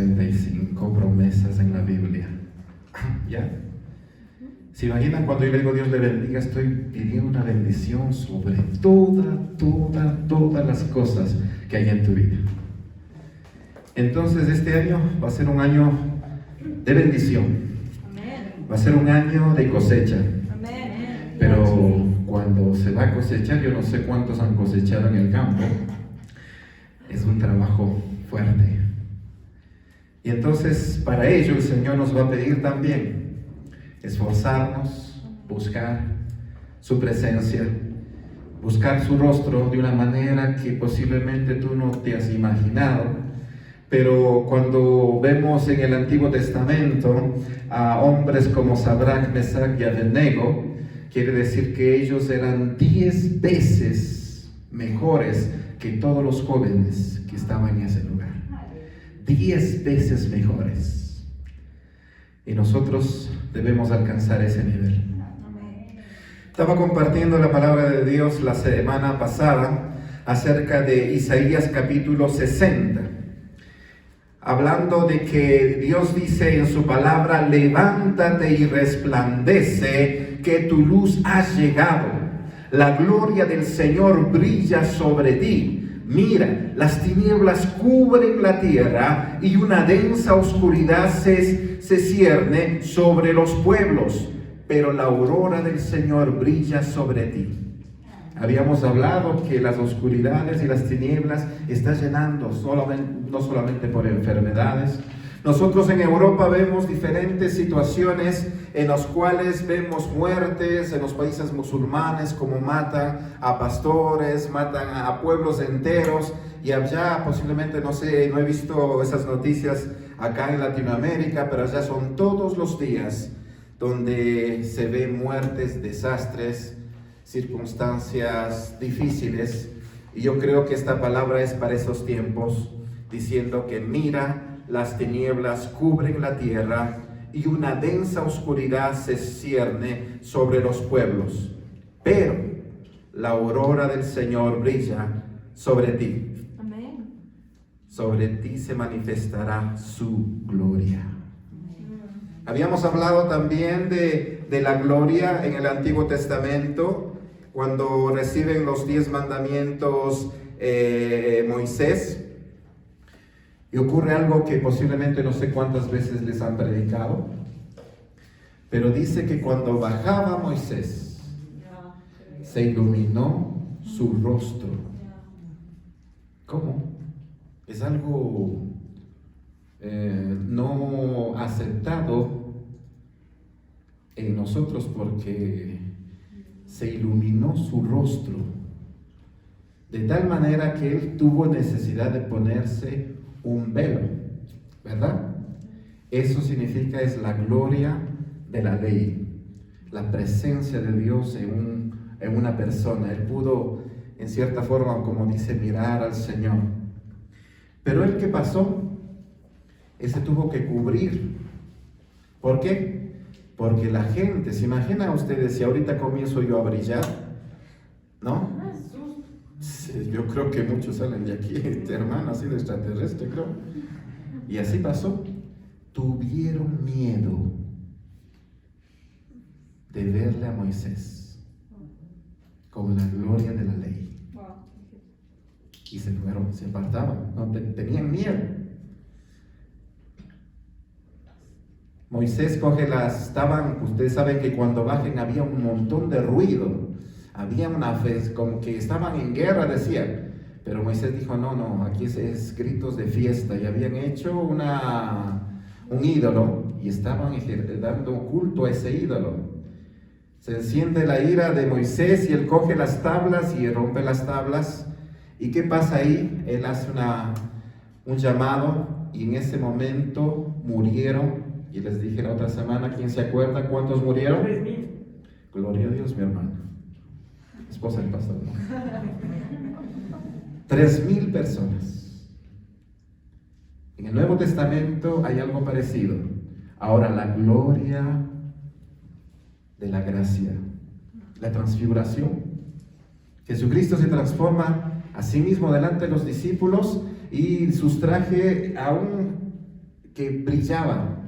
365 promesas en la Biblia. ¿Ya? ¿Se imaginan cuando yo le digo Dios le bendiga? Estoy pidiendo una bendición sobre todas las cosas que hay en tu vida. Entonces este año va a ser un año de bendición. Va a ser un año de cosecha. Pero cuando se va a cosechar, yo no sé cuántos han cosechado en el campo, es un trabajo fuerte. Y entonces para ello el Señor nos va a pedir también esforzarnos, buscar su presencia, buscar su rostro de una manera que posiblemente tú no te has imaginado. Pero cuando vemos en el Antiguo Testamento a hombres como Sadrach, Mesach y Abednego, quiere decir que ellos eran 10 veces mejores que todos los jóvenes que estaban en ese lugar. 10 veces mejores. Y nosotros debemos alcanzar ese nivel. Estaba compartiendo la palabra de Dios la semana pasada acerca de Isaías capítulo 60. Hablando de que Dios dice en su palabra: levántate y resplandece, que tu luz ha llegado. La gloria del Señor brilla sobre ti. Mira, las tinieblas cubren la tierra y una densa oscuridad se cierne sobre los pueblos, pero la aurora del Señor brilla sobre ti. Habíamos hablado que las oscuridades y las tinieblas están llenando no solamente por enfermedades. Nosotros en Europa vemos diferentes situaciones en las cuales vemos muertes en los países musulmanes, como matan a pastores, matan a pueblos enteros, y allá posiblemente, no sé, no he visto esas noticias acá en Latinoamérica, pero allá son todos los días donde se ven muertes, desastres, circunstancias difíciles. Y yo creo que esta palabra es para esos tiempos, diciendo que mira, las tinieblas cubren la tierra y una densa oscuridad se cierne sobre los pueblos, pero la aurora del Señor brilla sobre ti. Amén. Sobre ti se manifestará su gloria. Habíamos hablado también de la gloria en el Antiguo Testamento, cuando reciben los 10 mandamientos Moisés. Y ocurre algo que posiblemente no sé cuántas veces les han predicado, pero dice que cuando bajaba Moisés, se iluminó su rostro. ¿Cómo? Es algo no aceptado en nosotros, porque se iluminó su rostro de tal manera que él tuvo necesidad de ponerse un velo, ¿verdad? Eso significa, es la gloria de la ley, la presencia de Dios en una persona. Él pudo, en cierta forma, como dice, mirar al Señor. Pero él, ¿qué pasó? Él se tuvo que cubrir. ¿Por qué? Porque la gente, ¿se imaginan ustedes si ahorita comienzo yo a brillar? ¿No? Yo creo que muchos salen de aquí, hermano, así de extraterrestre, creo. Y así pasó. Tuvieron miedo de verle a Moisés con la gloria de la ley. Y se fueron, se apartaban, no, tenían miedo. Moisés coge ustedes saben que cuando bajen había un montón de ruido. Había una fe, como que estaban en guerra, decían. Pero Moisés dijo, no, aquí es gritos de fiesta. Y habían hecho un ídolo y estaban dando culto a ese ídolo. Se enciende la ira de Moisés y él coge las tablas y rompe las tablas. ¿Y qué pasa ahí? Él hace un llamado, y en ese momento murieron. Y les dije la otra semana, ¿quién se acuerda cuántos murieron? 3,000. Gloria a Dios, mi hermano. Esposa del pastor, ¿no? 3,000 personas. En el Nuevo Testamento hay algo parecido. Ahora, la gloria de la gracia, la transfiguración. Jesucristo se transforma a sí mismo delante de los discípulos y sustraje a un que brillaba.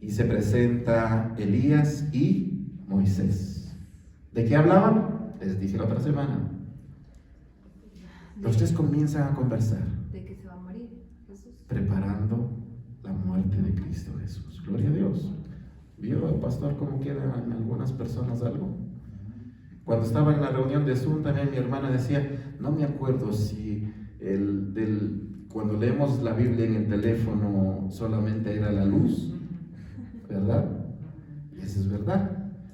Y se presenta Elías y Moisés. ¿De qué hablaban? Les dije la otra semana. Los tres comienzan a conversar. De que se va a morir Jesús. Preparando la muerte de Cristo Jesús. Gloria a Dios. ¿Vio el pastor cómo queda en algunas personas algo? Cuando estaba en la reunión de Zoom también mi hermana decía, no me acuerdo si cuando leemos la Biblia en el teléfono solamente era la luz, ¿verdad? Y eso es verdad,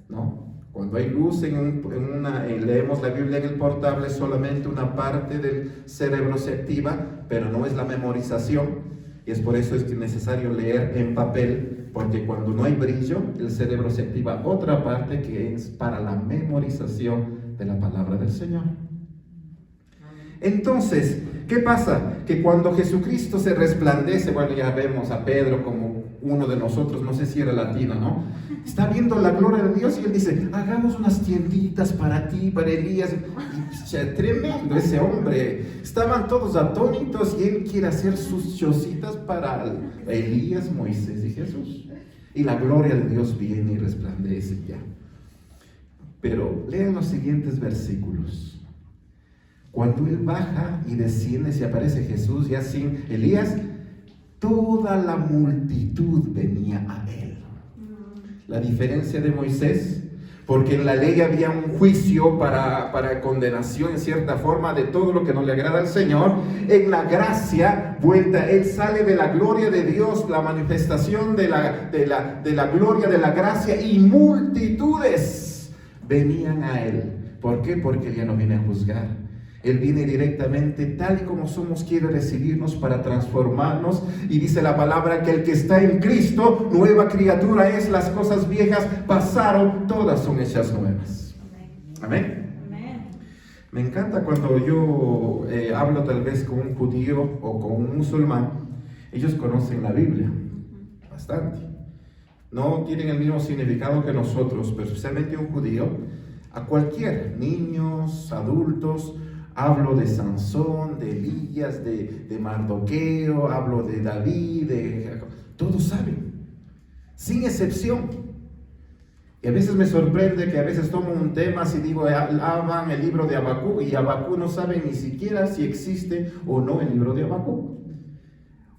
¿no? Cuando hay luz leemos la Biblia en el portable, solamente una parte del cerebro se activa, pero no es la memorización. Y es por eso es necesario leer en papel, porque cuando no hay brillo, el cerebro se activa otra parte que es para la memorización de la palabra del Señor. Entonces, ¿qué pasa? Que cuando Jesucristo se resplandece, bueno, ya vemos a Pedro como uno de nosotros, no sé si era latino, ¿no? Está viendo la gloria de Dios y él dice, hagamos unas tienditas para ti, para Elías. Y tremendo ese hombre. Estaban todos atónitos y él quiere hacer sus chocitas para Elías, Moisés y Jesús. Y la gloria de Dios viene y resplandece ya. Pero lean los siguientes versículos. Cuando él baja y desciende, se aparece Jesús ya sin Elías, toda la multitud venía a él. La diferencia de Moisés, porque en la ley había un juicio para condenación en cierta forma de todo lo que no le agrada al Señor. En la gracia, él sale de la gloria de Dios, la manifestación de la gloria de la gracia, y multitudes venían a él. ¿Por qué? Porque él ya no viene a juzgar. Él viene directamente, tal y como somos, quiere recibirnos para transformarnos. Y dice la palabra que el que está en Cristo, nueva criatura es, las cosas viejas pasaron, todas son hechas nuevas. Amén. Amén. Me encanta cuando yo hablo tal vez con un judío o con un musulmán. Ellos conocen la Biblia bastante. No tienen el mismo significado que nosotros, pero especialmente un judío. A cualquier, niños, adultos, hablo de Sansón, de Elías, de Mardoqueo, hablo de David, de Jacob. Todos saben, sin excepción. Y a veces me sorprende que a veces tomo un tema y digo, hablan el libro de Habacuc, y Habacuc no sabe ni siquiera si existe o no el libro de Habacuc.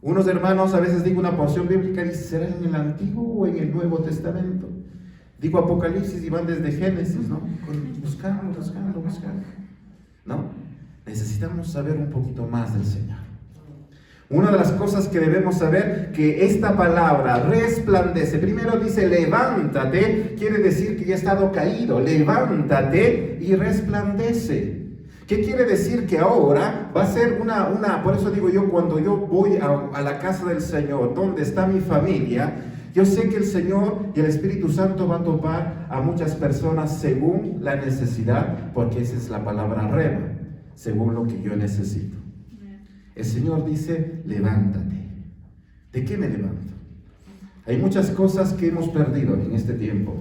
Unos hermanos a veces digo una porción bíblica y dicen, ¿será en el Antiguo o en el Nuevo Testamento? Digo Apocalipsis y van desde Génesis, ¿no? Buscando, ¿no? Necesitamos saber un poquito más del Señor. Una de las cosas que debemos saber, que esta palabra resplandece. Primero dice levántate, quiere decir que ya ha estado caído. Levántate y resplandece. ¿Qué quiere decir? Que ahora va a ser por eso digo yo, cuando yo voy a la casa del Señor, donde está mi familia, yo sé que el Señor y el Espíritu Santo va a topar a muchas personas según la necesidad, porque esa es la palabra rema, según lo que yo necesito. El Señor dice, levántate. ¿De qué me levanto? Hay muchas cosas que hemos perdido en este tiempo.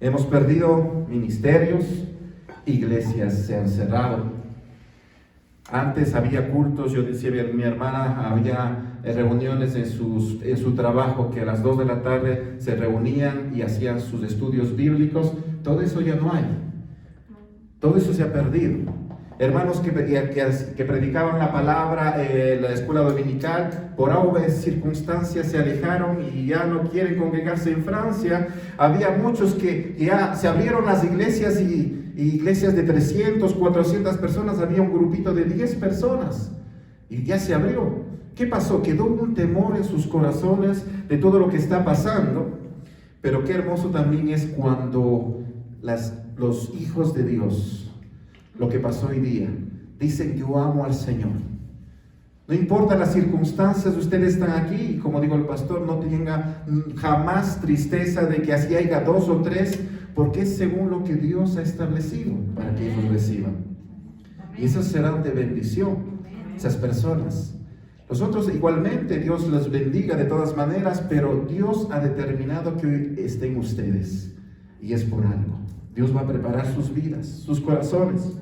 Hemos perdido ministerios, iglesias se han cerrado. Antes había cultos, yo decía, mi hermana, había reuniones en su trabajo que a las 2 de la tarde se reunían y hacían sus estudios bíblicos. Todo eso ya no hay. Todo eso se ha perdido. Hermanos que predicaban la palabra, la escuela dominical, por obvias circunstancias se alejaron y ya no quieren congregarse en Francia. Había muchos que ya se abrieron las iglesias y iglesias de 300, 400 personas, había un grupito de 10 personas y ya se abrió. ¿Qué pasó? Quedó un temor en sus corazones de todo lo que está pasando. Pero qué hermoso también es cuando los hijos de Dios, lo que pasó hoy día, dicen, yo amo al Señor. No importa las circunstancias, ustedes están aquí, y como digo el pastor, no tenga jamás tristeza de que así haya 2 o 3, porque es según lo que Dios ha establecido para que ellos reciban. Y esas serán de bendición, esas personas. Nosotros igualmente, Dios los bendiga de todas maneras, pero Dios ha determinado que hoy estén ustedes, y es por algo. Dios va a preparar sus vidas, sus corazones.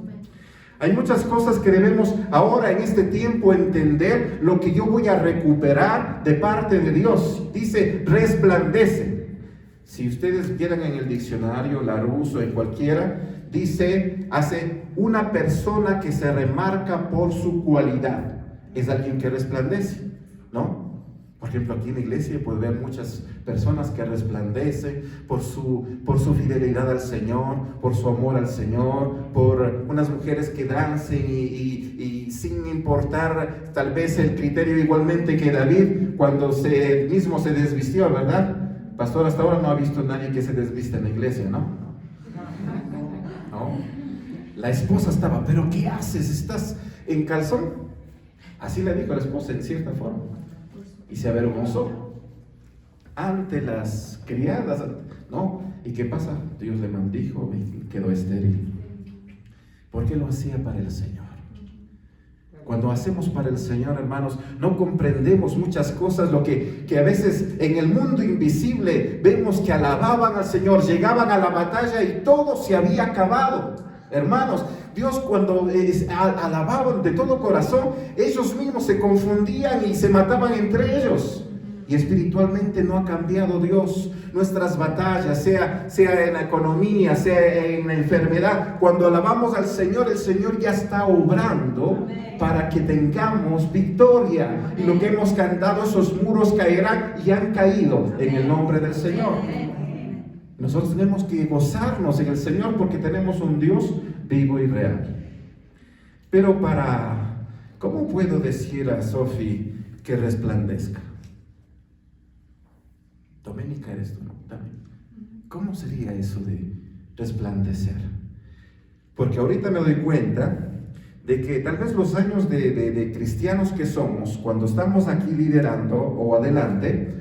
Hay muchas cosas que debemos ahora en este tiempo entender lo que yo voy a recuperar de parte de Dios. Dice, resplandece. Si ustedes vieran en el diccionario, Larousse o en cualquiera, dice, hace una persona que se remarca por su cualidad. Es alguien que resplandece, ¿no? Por ejemplo, aquí en la iglesia puede ver muchas personas que resplandecen por su fidelidad al Señor, por su amor al Señor, por unas mujeres que dancen y sin importar tal vez el criterio igualmente que David cuando mismo se desvistió, ¿verdad? Pastor, hasta ahora no ha visto a nadie que se desvista en la iglesia, ¿no? No. La esposa estaba, ¿pero qué haces? ¿Estás en calzón? Así le dijo la esposa en cierta forma. Y se avergonzó ante las criadas, ¿no? ¿Y qué pasa? Dios le maldijo y quedó estéril. ¿Por qué lo hacía para el Señor? Cuando hacemos para el Señor, hermanos, no comprendemos muchas cosas, lo que a veces en el mundo invisible vemos que alababan al Señor, llegaban a la batalla y todo se había acabado. Hermanos, Dios cuando alababan de todo corazón, ellos mismos se confundían y se mataban entre ellos. Y espiritualmente no ha cambiado Dios. Nuestras batallas, sea en la economía, sea en la enfermedad, cuando alabamos al Señor, el Señor ya está obrando para que tengamos victoria. Y lo que hemos cantado, esos muros caerán y han caído en el nombre del Señor. Nosotros tenemos que gozarnos en el Señor porque tenemos un Dios vivo y real. Pero ¿cómo puedo decir a Sofi que resplandezca? Doménica eres tú, ¿no? También. ¿Cómo sería eso de resplandecer? Porque ahorita me doy cuenta de que tal vez los años de cristianos que somos, cuando estamos aquí liderando o adelante,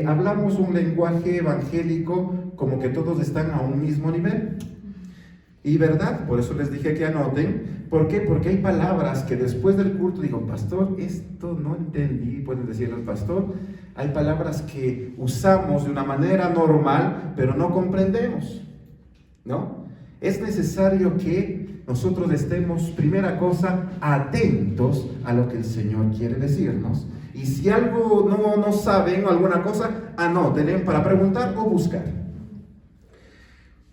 hablamos un lenguaje evangélico como que todos están a un mismo nivel. Y verdad, por eso les dije que anoten. ¿Por qué? Porque hay palabras que después del culto digo, pastor, esto no entendí, pueden decirle al pastor. Hay palabras que usamos de una manera normal, pero no comprendemos, ¿no? Es necesario que nosotros estemos, primera cosa, atentos a lo que el Señor quiere decirnos. Y si algo no saben o alguna cosa, anoten para preguntar o buscar.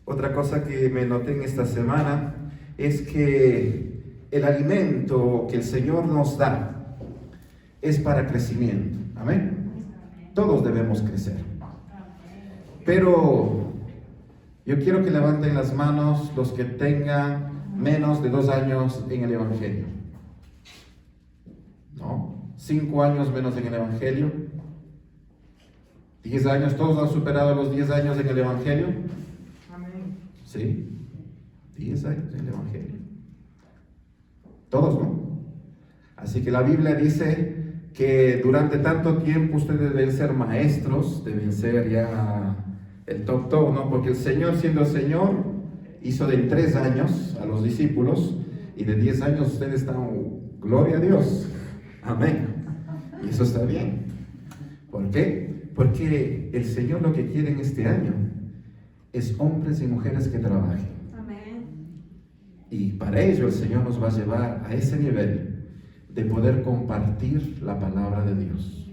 Otra cosa que me noté en esta semana es que el alimento que el Señor nos da es para crecimiento. Amén. Todos debemos crecer. Pero yo quiero que levanten las manos los que tengan menos de 2 años en el Evangelio. ¿No? 5 años menos en el Evangelio. 10 años, ¿todos han superado los 10 años en el Evangelio? Amén. Sí, 10 años en el Evangelio. Todos, ¿no? Así que la Biblia dice que durante tanto tiempo ustedes deben ser maestros, deben ser ya el top, ¿no? Porque el Señor, siendo el Señor, hizo de 3 años a los discípulos y de 10 años ustedes están, gloria a Dios. Amén. Y eso está bien. ¿Por qué? Porque el Señor lo que quiere en este año es hombres y mujeres que trabajen. Amén. Y para ello el Señor nos va a llevar a ese nivel de poder compartir la palabra de Dios.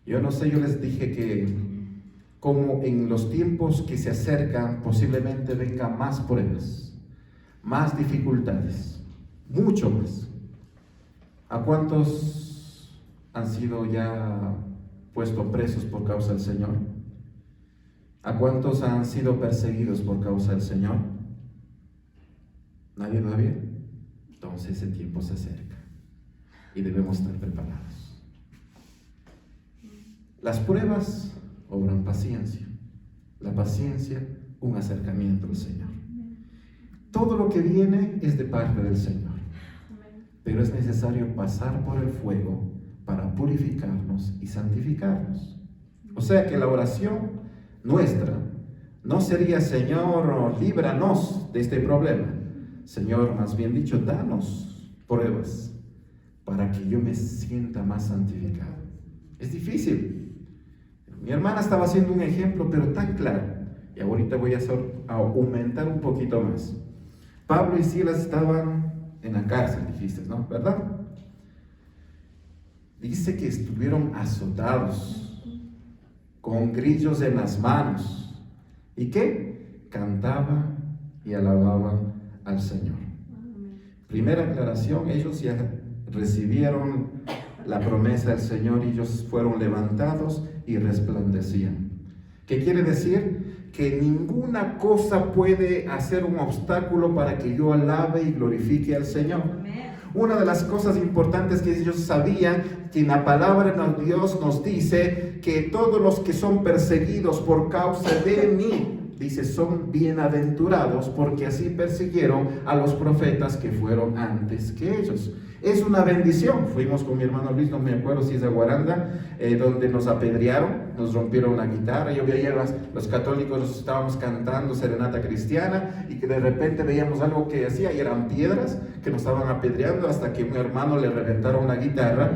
Yo no sé, yo les dije que como en los tiempos que se acercan posiblemente vengan más pruebas, más dificultades, mucho más. ¿A cuántos han sido ya puestos presos por causa del Señor? ¿A cuántos han sido perseguidos por causa del Señor? ¿Nadie todavía? Entonces ese tiempo se acerca y debemos estar preparados. Las pruebas obran paciencia, la paciencia un acercamiento al Señor. Todo lo que viene es de parte del Señor, pero es necesario pasar por el fuego para purificarnos y santificarnos. O sea que la oración nuestra no sería, Señor, líbranos de este problema. Señor, más bien dicho, danos pruebas para que yo me sienta más santificado. Es difícil. Mi hermana estaba haciendo un ejemplo, pero tan claro. Y ahorita voy a aumentar un poquito más. Pablo y Silas estaban en la cárcel, dijiste, ¿no? ¿Verdad? Dice que estuvieron azotados, con grillos en las manos. ¿Y qué? Cantaban y alababan al Señor. Primera aclaración, ellos ya recibieron la promesa del Señor y ellos fueron levantados y resplandecían. ¿Qué quiere decir? Que ninguna cosa puede hacer un obstáculo para que yo alabe y glorifique al Señor. Una de las cosas importantes que ellos sabían, que en la palabra de Dios nos dice que todos los que son perseguidos por causa de mí, dice, son bienaventurados porque así persiguieron a los profetas que fueron antes que ellos. Es una bendición. Fuimos con mi hermano Luis, no me acuerdo si es de Guaranda, donde nos apedrearon, nos rompieron la guitarra. Yo veía los católicos, estábamos cantando serenata cristiana y que de repente veíamos algo que hacía y eran piedras que nos estaban apedreando, hasta que a mi hermano le reventaron la guitarra.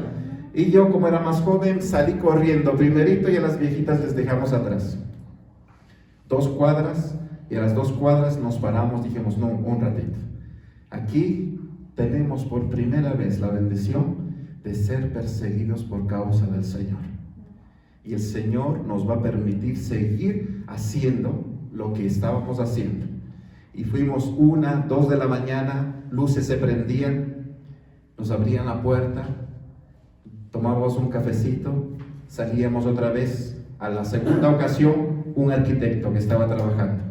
Y yo, como era más joven, salí corriendo primerito y a las viejitas les dejamos atrás. 2 cuadras, y a las 2 cuadras nos paramos, dijimos, no, un ratito. Aquí tenemos por primera vez la bendición de ser perseguidos por causa del Señor. Y el Señor nos va a permitir seguir haciendo lo que estábamos haciendo. Y fuimos 1, 2 de la mañana, luces se prendían, nos abrían la puerta, tomábamos un cafecito, salíamos otra vez. A la segunda ocasión, un arquitecto que estaba trabajando.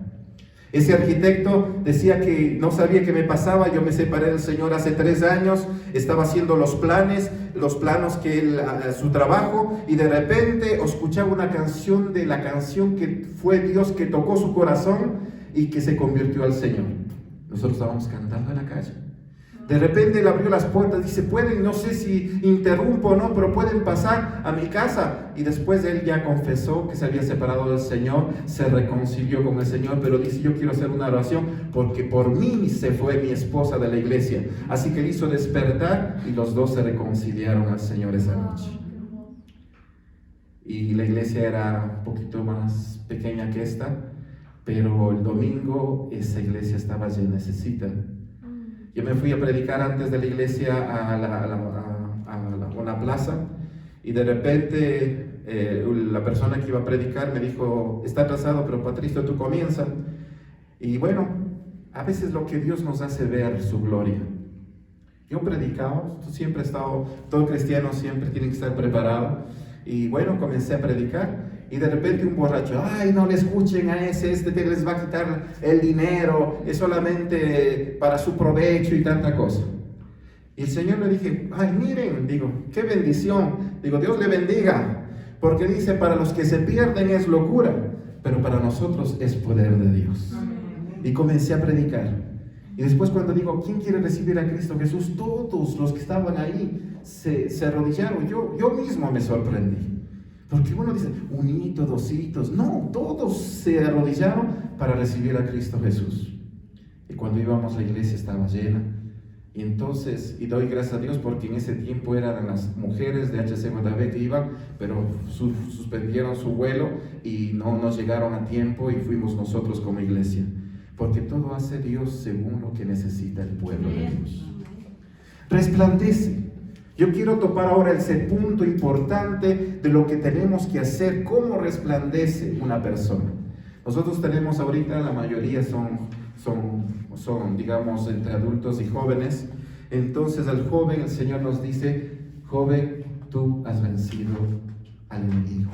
Ese arquitecto decía que no sabía qué me pasaba. Yo me separé del Señor hace 3 años, estaba haciendo los planos que él, su trabajo, y de repente escuchaba una canción de la canción que fue Dios que tocó su corazón y que se convirtió al Señor. Nosotros estábamos cantando en la calle. De repente él abrió las puertas, dice, pueden, no sé si interrumpo o no, pero pueden pasar a mi casa. Y después él ya confesó que se había separado del Señor, se reconcilió con el Señor, pero dice, yo quiero hacer una oración porque por mí se fue mi esposa de la iglesia. Así que él hizo despertar y los dos se reconciliaron al Señor esa noche. Y la iglesia era un poquito más pequeña que esta, pero el domingo esa iglesia estaba llena, necesita. Yo me fui a predicar antes de la iglesia a una plaza, y de repente la persona que iba a predicar me dijo, está atrasado, pero Patricio, tú comienza. Y bueno, a veces lo que Dios nos hace ver su gloria. Yo predicaba, siempre he estado, todo cristiano siempre tiene que estar preparado. Y bueno, comencé a predicar. Y de repente un borracho, ay, no le escuchen a este les va a quitar el dinero, es solamente para su provecho y tanta cosa. Y el Señor le dije, ay, miren, digo, qué bendición, digo, Dios le bendiga, porque dice, para los que se pierden es locura, pero para nosotros es poder de Dios. Y comencé a predicar. Y después cuando digo, ¿quién quiere recibir a Cristo Jesús? Todos los que estaban ahí se arrodillaron, yo mismo me sorprendí. Porque uno dice, 1, 2, no, todos se arrodillaron para recibir a Cristo Jesús. Y cuando íbamos a la iglesia estaba llena. Y entonces, y doy gracias a Dios porque en ese tiempo eran las mujeres de HCJB que iban, pero suspendieron su vuelo y no nos llegaron a tiempo y fuimos nosotros como iglesia. Porque todo hace Dios según lo que necesita el pueblo de Dios. Resplandece. Yo quiero topar ahora ese punto importante de lo que tenemos que hacer, cómo resplandece una persona. Nosotros tenemos ahorita, la mayoría son digamos, entre adultos y jóvenes. Entonces al joven, el Señor nos dice, joven, tú has vencido al enemigo.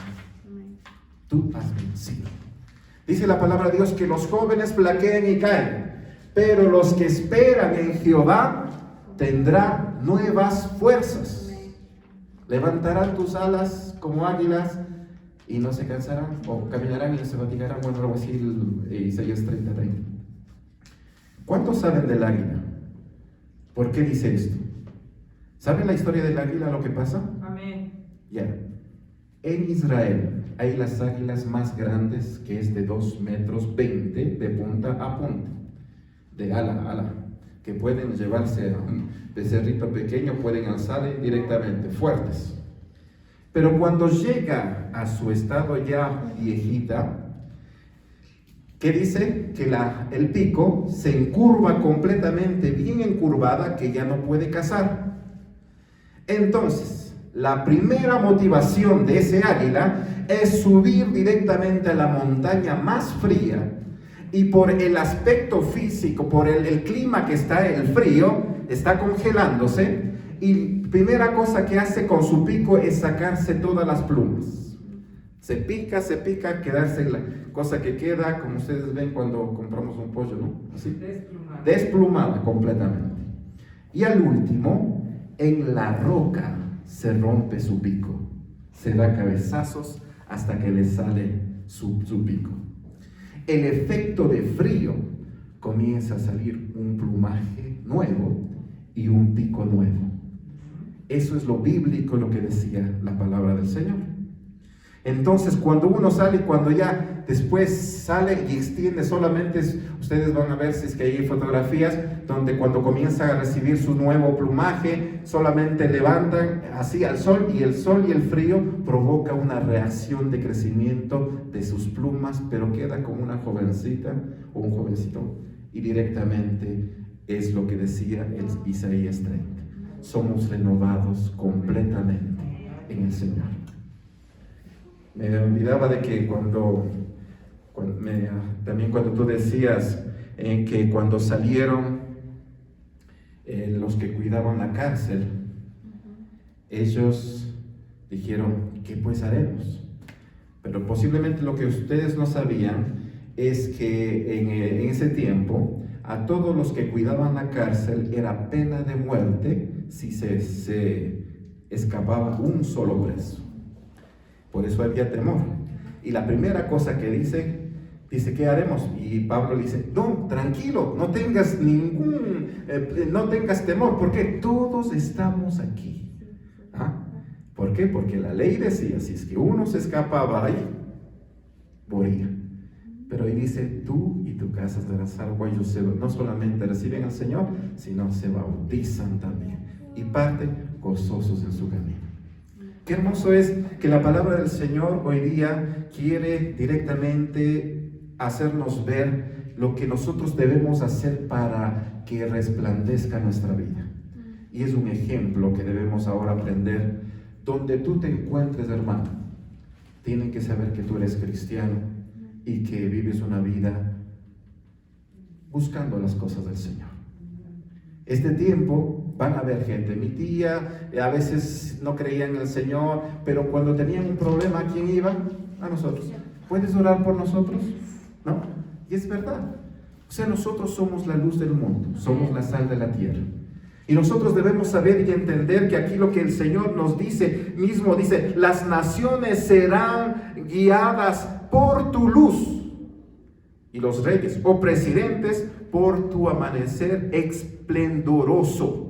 Tú has vencido. Dice la palabra de Dios que los jóvenes flaquean y caen, pero los que esperan en Jehová tendrán nuevas fuerzas. Levantarán tus alas como águilas y no se cansarán, o caminarán y no se fatigarán. Bueno, algo así, Isaías 30:30. ¿Cuántos saben del águila? ¿Por qué dice esto? ¿Saben la historia del águila, lo que pasa? Amén. Ya. En Israel hay las águilas más grandes, que es de 2,20 metros de punta a punta, de ala a ala, que pueden llevarse a un becerrito pequeño, pueden alzarle directamente, fuertes. Pero cuando llega a su estado ya viejita, que dice que el pico se encurva completamente, bien encurvada, que ya no puede cazar. Entonces, la primera motivación de ese águila es subir directamente a la montaña más fría, y por el aspecto físico, por el clima que está, el frío, está congelándose, y primera cosa que hace con su pico es sacarse todas las plumas. Se pica, quedarse la cosa que queda, como ustedes ven cuando compramos un pollo, ¿no? Así, desplumada completamente. Y al último, en la roca se rompe su pico, se da cabezazos hasta que le sale su pico. El efecto de frío, comienza a salir un plumaje nuevo y un pico nuevo. Eso es lo bíblico, lo que decía la palabra del Señor. Entonces, cuando uno sale, cuando ya después sale y extiende solamente, ustedes van a ver si es que hay fotografías donde cuando comienza a recibir su nuevo plumaje, solamente levantan así al sol, y el sol y el frío provoca una reacción de crecimiento de sus plumas, pero queda como una jovencita o un jovencito, y directamente es lo que decía el Isaías 30. Somos renovados completamente en el Señor. Me olvidaba de que también cuando tú decías que cuando salieron los que cuidaban la cárcel, ellos dijeron, ¿qué pues haremos? Pero posiblemente lo que ustedes no sabían es que en ese tiempo a todos los que cuidaban la cárcel era pena de muerte si se escapaba un solo preso. Por eso había temor. Y la primera cosa que dice, ¿qué haremos? Y Pablo le dice, no, tranquilo, no tengas temor, porque todos estamos aquí. ¿Ah? ¿Por qué? Porque la ley decía, si es que uno se escapaba ahí, moría. Pero ahí dice, tú y tu casa serán salvos. Ellos no solamente reciben al Señor, sino se bautizan también y parten gozosos en su camino. Qué hermoso es que la palabra del Señor hoy día quiere directamente hacernos ver lo que nosotros debemos hacer para que resplandezca nuestra vida. Y es un ejemplo que debemos ahora aprender. Donde tú te encuentres, hermano, tienen que saber que tú eres cristiano y que vives una vida buscando las cosas del Señor. Este tiempo van a haber gente. Mi tía a veces no creía en el Señor, pero cuando tenían un problema, ¿a quién iba? A nosotros. ¿Puedes orar por nosotros? ¿No? Y es verdad. O sea, nosotros somos la luz del mundo, somos la sal de la tierra. Y nosotros debemos saber y entender que aquí lo que el Señor nos dice, mismo dice, las naciones serán guiadas por tu luz, y los reyes o presidentes por tu amanecer esplendoroso.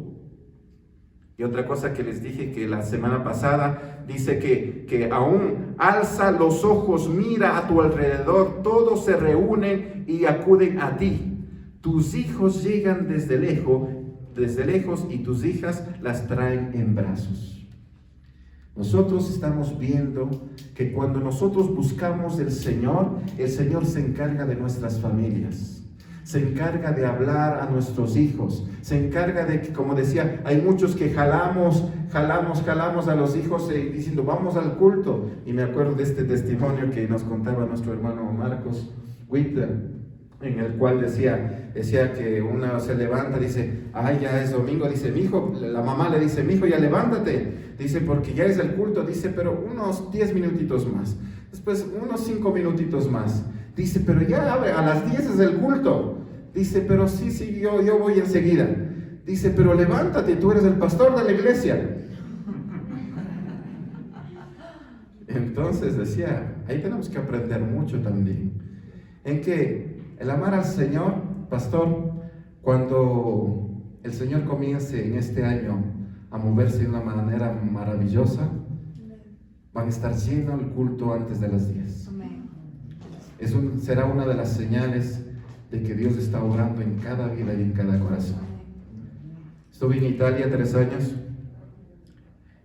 Y otra cosa que les dije que la semana pasada, dice que aún alza los ojos, mira a tu alrededor, todos se reúnen y acuden a ti. Tus hijos llegan desde lejos y tus hijas las traen en brazos. Nosotros estamos viendo que cuando nosotros buscamos el Señor se encarga de nuestras familias, se encarga de hablar a nuestros hijos, se encarga de que, como decía, hay muchos que jalamos a los hijos diciendo, vamos al culto. Y me acuerdo de este testimonio que nos contaba nuestro hermano Marcos Witter, en el cual decía que una se levanta, dice, ay, ya es domingo, dice, mi hijo, la mamá le dice, mi hijo, ya levántate, dice, porque ya es el culto, dice, pero unos 10 minutitos más, después unos 5 minutitos más, dice, pero ya abre, a las 10 es el culto, dice, pero sí, yo voy enseguida, dice, pero levántate, tú eres el pastor de la iglesia. Entonces decía, ahí tenemos que aprender mucho también, en que el amar al Señor, pastor, cuando el Señor comience en este año a moverse de una manera maravillosa, van a estar lleno el culto antes de las 10. Será una de las señales de que Dios está obrando en cada vida y en cada corazón. Estuve en Italia 3 años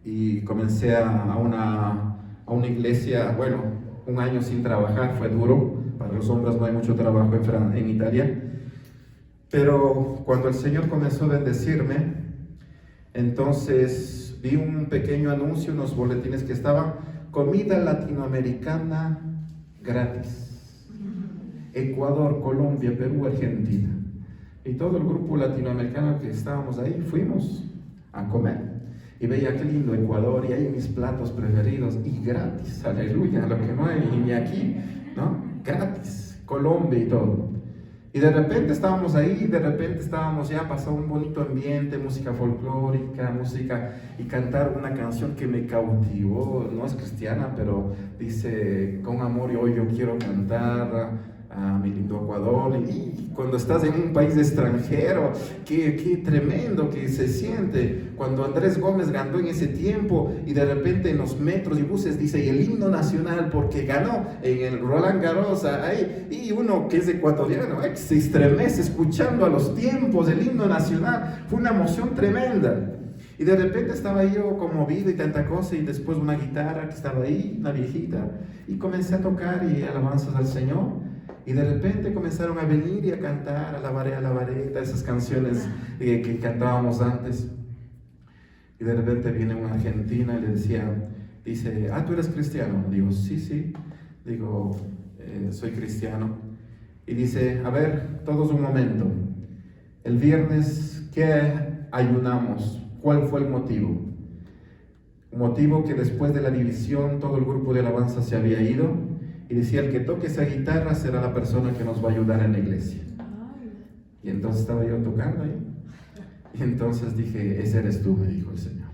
y comencé a una iglesia, bueno, un año sin trabajar, fue duro para los hombres no hay mucho trabajo en Italia. Pero cuando el Señor comenzó a bendecirme, entonces vi un pequeño anuncio, unos boletines que estaban: comida latinoamericana gratis. Ecuador, Colombia, Perú, Argentina. Y todo el grupo latinoamericano que estábamos ahí fuimos a comer. Y veía qué lindo Ecuador, y ahí mis platos preferidos, y gratis, aleluya, lo que no hay ni aquí, ¿no? Gratis, Colombia y todo. Y de repente estábamos ahí, ya pasó un bonito ambiente, música folclórica, música, y cantar una canción que me cautivó, no es cristiana, pero dice: con amor hoy yo quiero cantar a mi lindo Ecuador. Y cuando estás en un país extranjero, qué tremendo que se siente. Cuando Andrés Gómez ganó en ese tiempo, y de repente en los metros y buses dice: y el himno nacional, porque ganó en el Roland Garros ahí, y uno que es ecuatoriano se estremece escuchando a los tiempos el himno nacional. Fue una emoción tremenda. Y de repente estaba yo conmovido y tanta cosa, y después una guitarra que estaba ahí, una viejita, y comencé a tocar y alabanzas al Señor. Y de repente comenzaron a venir y a cantar: alabaré, alabaré, esas canciones que cantábamos antes. Y de repente viene una argentina y le dice: ¿tú eres cristiano? Digo: sí. Digo: soy cristiano. Y dice: a ver, todos un momento. El viernes, ¿qué ayunamos? ¿Cuál fue el motivo? Un motivo que después de la división todo el grupo de alabanza se había ido. Y decía: el que toque esa guitarra será la persona que nos va a ayudar en la iglesia. Y entonces estaba yo tocando ahí. Y entonces dije: ese eres tú, me dijo el Señor.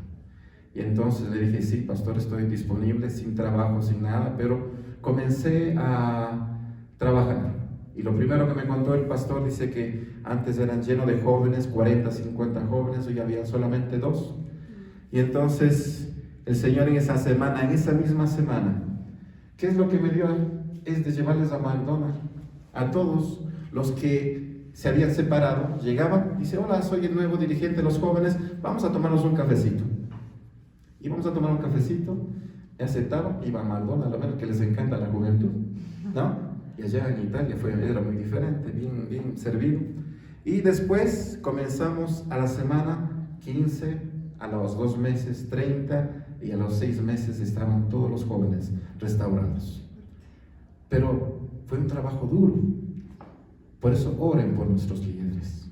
Y entonces le dije: sí, pastor, estoy disponible, sin trabajo, sin nada. Pero comencé a trabajar. Y lo primero que me contó el pastor, dice que antes eran llenos de jóvenes, 40, 50 jóvenes, hoy había solamente 2. Y entonces el Señor en esa misma semana, ¿qué es lo que me dio? Es de llevarles a McDonald's. A todos los que se habían separado, llegaban, dice: hola, soy el nuevo dirigente de los jóvenes, vamos a tomarnos un cafecito. Y vamos a tomar un cafecito. Y aceptaron, iban a McDonald's, lo menos que les encanta la juventud, ¿no? Y allá en Italia era muy diferente, bien servido. Y después comenzamos a la semana 15, a los 2 meses 30, y a los 6 meses estaban todos los jóvenes restaurados. Pero fue un trabajo duro. Por eso oren por nuestros líderes.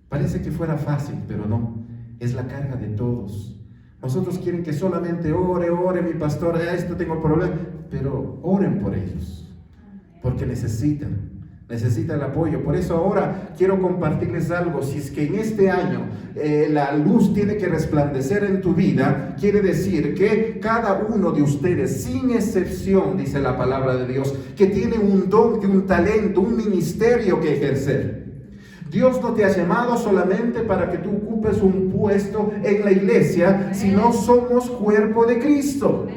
Parece que fuera fácil, pero no. Es la carga de todos. Nosotros quieren que solamente ore mi pastor, esto tengo problema. Pero oren por ellos, porque necesitan el apoyo. Por eso ahora quiero compartirles algo. Si es que en este año la luz tiene que resplandecer en tu vida, quiere decir que cada uno de ustedes, sin excepción, dice la palabra de Dios, que tiene un don, un talento, un ministerio que ejercer. Dios no te ha llamado solamente para que tú ocupes un puesto en la iglesia, sino somos cuerpo de Cristo.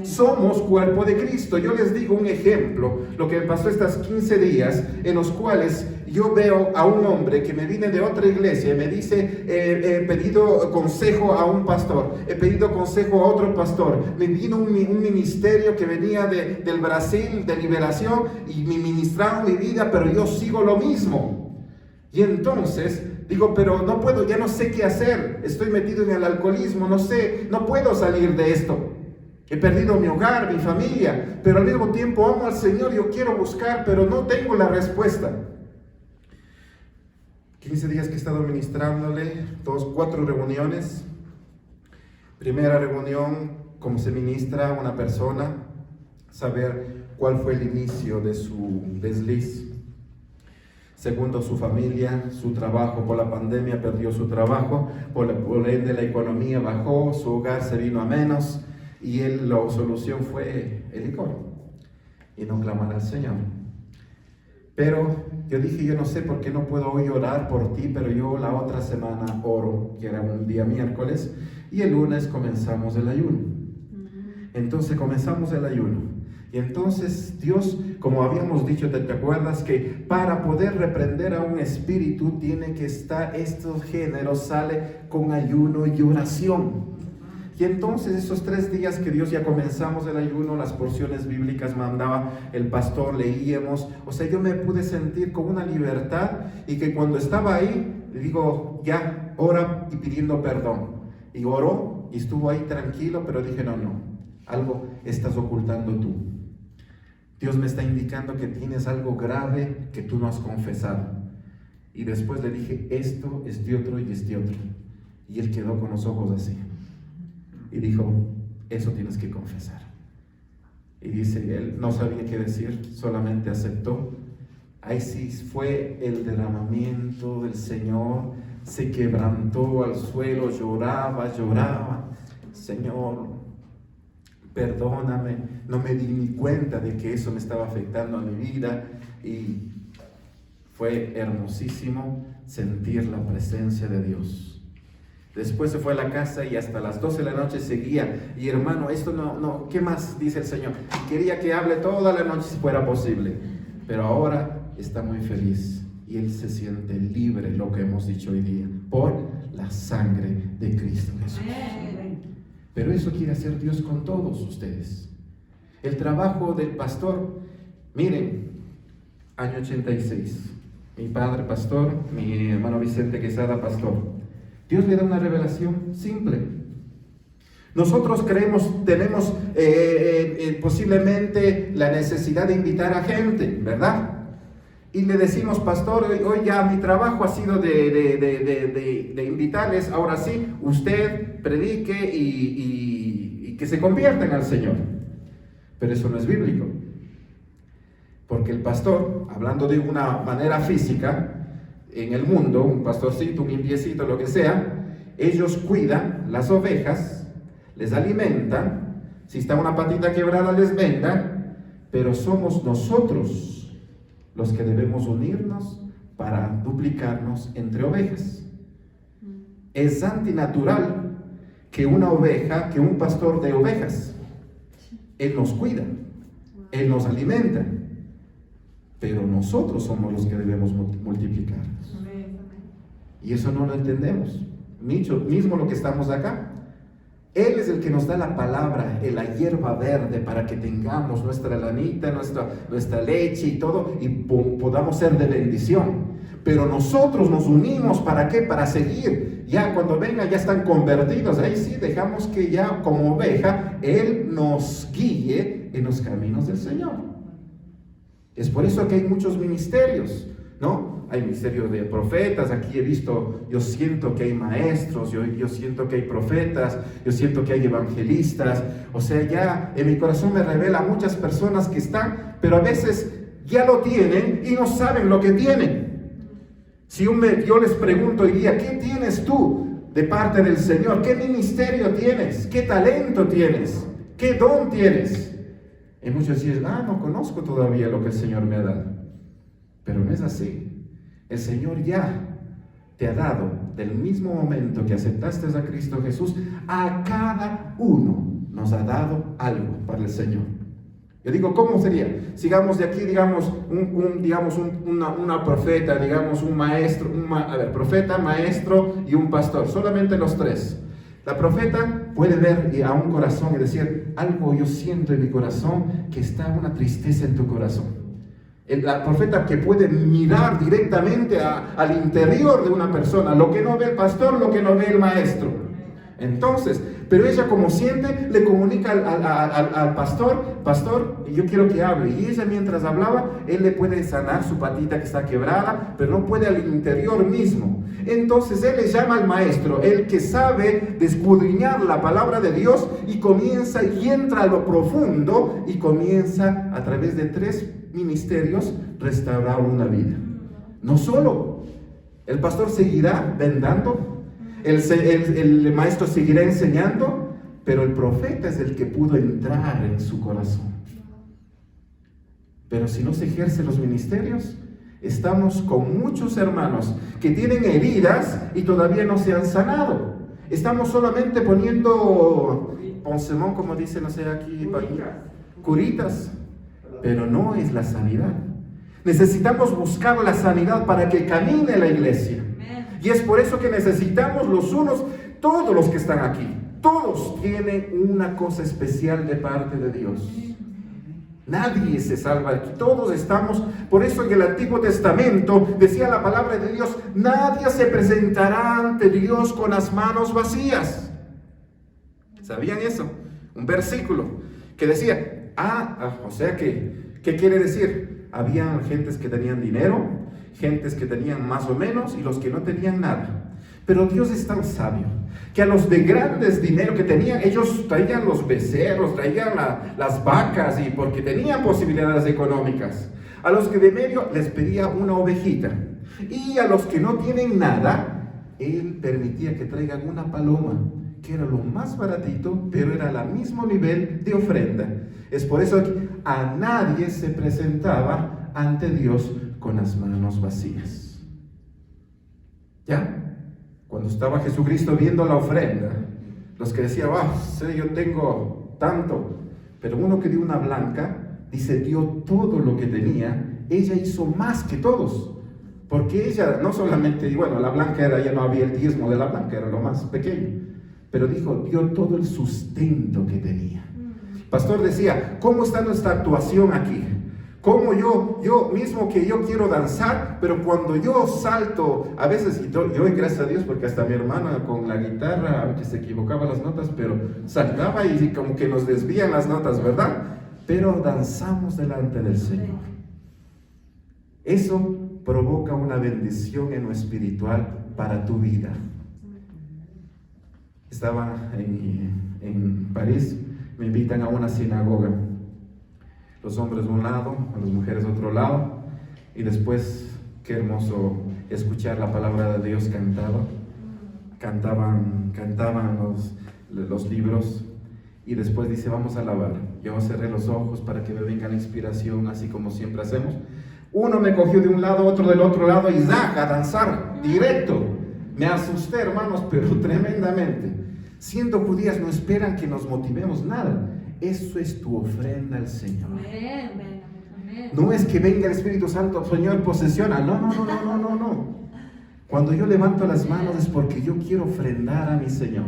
Somos cuerpo de Cristo. Yo les digo un ejemplo, lo que me pasó estos 15 días, en los cuales yo veo a un hombre que me viene de otra iglesia y me dice: he pedido consejo a un pastor, he pedido consejo a otro pastor, me vino un ministerio que venía del Brasil, de liberación, y me ministraron mi vida, pero yo sigo lo mismo. Y entonces digo: pero no puedo, ya no sé qué hacer, estoy metido en el alcoholismo, no puedo salir de esto. He perdido mi hogar, mi familia, pero al mismo tiempo amo al Señor, yo quiero buscar, pero no tengo la respuesta. 15 días que he estado ministrándole, 4 reuniones. Primera reunión, cómo se ministra a una persona, saber cuál fue el inicio de su desliz. Segundo, su familia, su trabajo. Por la pandemia perdió su trabajo, por ende la economía bajó, su hogar se vino a menos. Y la solución fue el licor y no clamar al Señor. Pero yo dije: yo no sé por qué no puedo hoy orar por ti, pero yo la otra semana oro, que era un día miércoles, y el lunes comenzamos el ayuno. Entonces comenzamos el ayuno. Y entonces Dios, como habíamos dicho, ¿te acuerdas? Que para poder reprender a un espíritu tiene que estar, estos géneros sale con ayuno y oración. Y entonces esos 3 días que Dios ya comenzamos el ayuno, las porciones bíblicas mandaba el pastor, leíamos, o sea, yo me pude sentir con una libertad y que cuando estaba ahí, le digo, ya, ora y pidiendo perdón. Y oró y estuvo ahí tranquilo, pero dije, no, algo estás ocultando tú. Dios me está indicando que tienes algo grave que tú no has confesado. Y después le dije, esto, este otro y este otro. Y él quedó con los ojos así. Y dijo, eso tienes que confesar. Y dice, él no sabía qué decir, solamente aceptó. Ahí sí fue el derramamiento del Señor, se quebrantó al suelo, lloraba, Señor, perdóname, no me di ni cuenta de que eso me estaba afectando a mi vida. Y fue hermosísimo sentir la presencia de Dios. Después se fue a la casa y hasta las 12 de la noche seguía. Y hermano, esto no, ¿qué más dice el Señor? Quería que hable toda la noche si fuera posible. Pero ahora está muy feliz y él se siente libre, lo que hemos dicho hoy día, por la sangre de Cristo Jesús. Pero eso quiere hacer Dios con todos ustedes. El trabajo del pastor, miren, año 86, mi padre pastor, mi hermano Vicente Quesada pastor. Dios le da una revelación simple. Nosotros tenemos posiblemente la necesidad de invitar a gente, ¿verdad? Y le decimos, pastor, hoy ya mi trabajo ha sido de invitarles, ahora sí, usted predique y que se conviertan al Señor. Pero eso no es bíblico. Porque el pastor, hablando de una manera física, en el mundo, un pastorcito, un indiecito, lo que sea, ellos cuidan las ovejas, les alimentan, si está una patita quebrada les vendan, pero somos nosotros los que debemos unirnos para duplicarnos entre ovejas. Es antinatural que una oveja, que un pastor de ovejas, él nos cuida, él nos alimenta, pero nosotros somos los que debemos multiplicarnos. Y eso no lo entendemos. Mismo lo que estamos acá. Él es el que nos da la palabra, la hierba verde, para que tengamos nuestra lanita, nuestra leche y todo, y podamos ser de bendición. Pero nosotros nos unimos, ¿para qué? Para seguir. Ya cuando venga ya están convertidos. Ahí sí dejamos que ya como oveja Él nos guíe en los caminos del Señor. Es por eso que hay muchos ministerios, ¿no? Hay ministerio de profetas, aquí he visto, yo siento que hay maestros, yo siento que hay profetas, yo siento que hay evangelistas. O sea, ya en mi corazón me revela muchas personas que están, pero a veces ya lo tienen y no saben lo que tienen. Si yo les pregunto hoy día, ¿qué tienes tú de parte del Señor? ¿Qué ministerio tienes? ¿Qué talento tienes? ¿Qué don tienes? Y muchos dicen, no conozco todavía lo que el Señor me ha dado. Pero no es así. El Señor ya te ha dado, del mismo momento que aceptaste a Cristo Jesús, a cada uno nos ha dado algo para el Señor. Yo digo, ¿cómo sería? Sigamos de aquí, digamos, una profeta, digamos, un maestro, profeta, maestro y un pastor, solamente los tres. La profeta puede ver a un corazón y decir, algo yo siento en mi corazón, que está una tristeza en tu corazón. La profeta que puede mirar directamente al interior de una persona, lo que no ve el pastor, lo que no ve el maestro. Entonces, pero ella como siente, le comunica al pastor, yo quiero que hable. Y ella mientras hablaba, él le puede sanar su patita que está quebrada, pero no puede al interior mismo. Entonces él le llama al maestro, el que sabe escudriñar la palabra de Dios, y comienza y entra a lo profundo y comienza a través de 3 ministerios restaurar una vida. No solo, el pastor seguirá vendando, el maestro seguirá enseñando, pero el profeta es el que pudo entrar en su corazón. Pero si no se ejercen los ministerios, estamos con muchos hermanos que tienen heridas y todavía no se han sanado. Estamos solamente poniendo ponsemón, como dicen, no sé, aquí, curitas, pero no es la sanidad. Necesitamos buscar la sanidad para que camine la iglesia. Y es por eso que necesitamos los unos, todos los que están aquí, Todos tienen una cosa especial de parte de Dios. Nadie se salva aquí, todos estamos. Por eso en el Antiguo Testamento decía la palabra de Dios: nadie se presentará ante Dios con las manos vacías. ¿Sabían eso? Un versículo que decía, o sea que, ¿qué quiere decir? Había gentes que tenían dinero, gentes que tenían más o menos y los que no tenían nada. Pero Dios es tan sabio que a los de grandes dinero que tenían, ellos traían los becerros, traían las vacas, y porque tenían posibilidades económicas. A los que de medio les pedía una ovejita, y a los que no tienen nada, Él permitía que traigan una paloma, que era lo más baratito, pero era al mismo nivel de ofrenda. Es por eso que a nadie se presentaba ante Dios con las manos vacías. ¿Ya? Cuando estaba Jesucristo viendo la ofrenda, los que decían, yo tengo tanto, pero uno que dio una blanca, dice, dio todo lo que tenía, ella hizo más que todos, porque ella no solamente, la blanca era, ya no había el diezmo de la blanca, era lo más pequeño, pero dijo, dio todo el sustento que tenía. Pastor decía, ¿cómo está nuestra actuación aquí? Como yo mismo que yo quiero danzar, pero cuando yo salto, a veces, yo gracias a Dios, porque hasta mi hermana con la guitarra, aunque se equivocaba las notas, pero saltaba y como que nos desvían las notas, ¿verdad? Pero danzamos delante del Señor. Eso provoca una bendición en lo espiritual para tu vida. Estaba en París, me invitan a una sinagoga. Los hombres de un lado, a las mujeres de otro lado, y después, qué hermoso escuchar la palabra de Dios cantaban los libros, y después dice, vamos a alabar. Yo cerré los ojos para que me venga la inspiración, así como siempre hacemos. Uno me cogió de un lado, otro del otro lado, y a danzar, directo. Me asusté, hermanos, pero tremendamente. Siendo judías, no esperan que nos motivemos nada. Eso es tu ofrenda al Señor. No es que venga el Espíritu Santo, Señor, posesiona. No. Cuando yo levanto las manos es porque yo quiero ofrendar a mi Señor.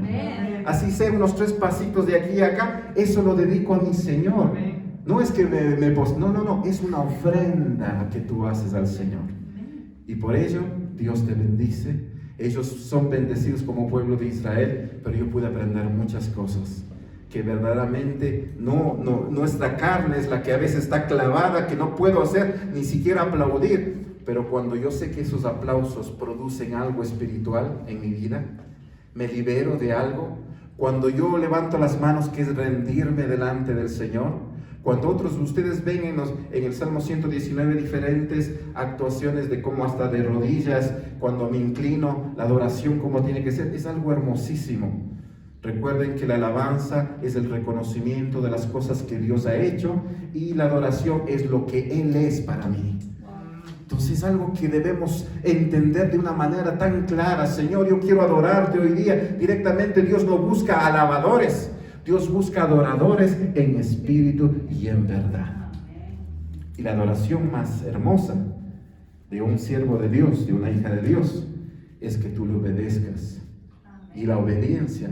Así sea unos 3 pasitos de aquí a acá, eso lo dedico a mi Señor. No es que no, es una ofrenda que tú haces al Señor. Y por ello, Dios te bendice. Ellos son bendecidos como pueblo de Israel, pero yo pude aprender muchas cosas. Que verdaderamente nuestra carne es la que a veces está clavada, que no puedo hacer ni siquiera aplaudir, pero cuando yo sé que esos aplausos producen algo espiritual en mi vida, me libero de algo. Cuando yo levanto las manos, que es rendirme delante del Señor, cuando otros de ustedes ven en el Salmo 119 diferentes actuaciones de cómo hasta de rodillas, cuando me inclino, la adoración como tiene que ser, es algo hermosísimo. Recuerden que la alabanza es el reconocimiento de las cosas que Dios ha hecho, y la adoración es lo que Él es para mí. Entonces es algo que debemos entender de una manera tan clara. Señor, yo quiero adorarte hoy día. Directamente Dios no busca alabadores, Dios busca adoradores en espíritu y en verdad. Y la adoración más hermosa de un siervo de Dios, de una hija de Dios, es que tú le obedezcas. Y la obediencia